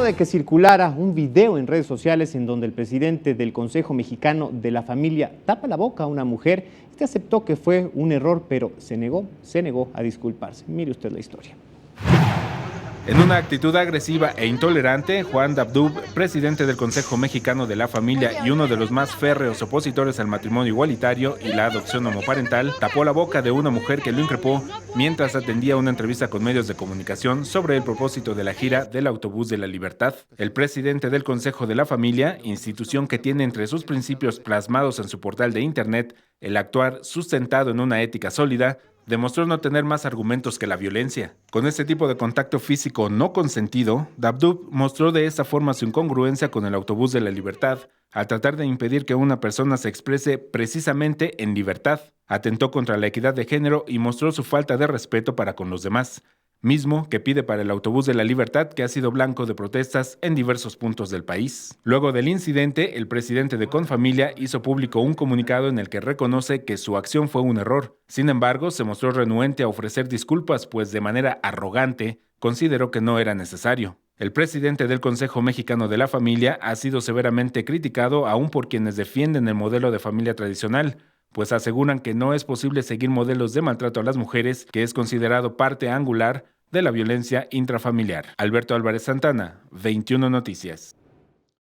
Luego de que circulara un video en redes sociales en donde el presidente del Consejo Mexicano de la Familia tapa la boca a una mujer, este aceptó que fue un error, pero se negó a disculparse. Mire usted la historia. En una actitud agresiva e intolerante, Juan Dabdub, presidente del Consejo Mexicano de la Familia y uno de los más férreos opositores al matrimonio igualitario y la adopción homoparental, tapó la boca de una mujer que lo increpó mientras atendía una entrevista con medios de comunicación sobre el propósito de la gira del Autobús de la Libertad. El presidente del Consejo de la Familia, institución que tiene entre sus principios plasmados en su portal de internet el actuar sustentado en una ética sólida, demostró no tener más argumentos que la violencia. Con este tipo de contacto físico no consentido, Dabdub mostró de esta forma su incongruencia con el Autobús de la Libertad, al tratar de impedir que una persona se exprese precisamente en libertad. Atentó contra la equidad de género y mostró su falta de respeto para con los demás, mismo que pide para el Autobús de la Libertad, que ha sido blanco de protestas en diversos puntos del país. Luego del incidente, el presidente de Confamilia hizo público un comunicado en el que reconoce que su acción fue un error. Sin embargo, se mostró renuente a ofrecer disculpas, pues de manera arrogante consideró que no era necesario. El presidente del Consejo Mexicano de la Familia ha sido severamente criticado aún por quienes defienden el modelo de familia tradicional, pues aseguran que no es posible seguir modelos de maltrato a las mujeres, que es considerado parte angular de la violencia intrafamiliar. Alberto Álvarez Santana, 21 Noticias.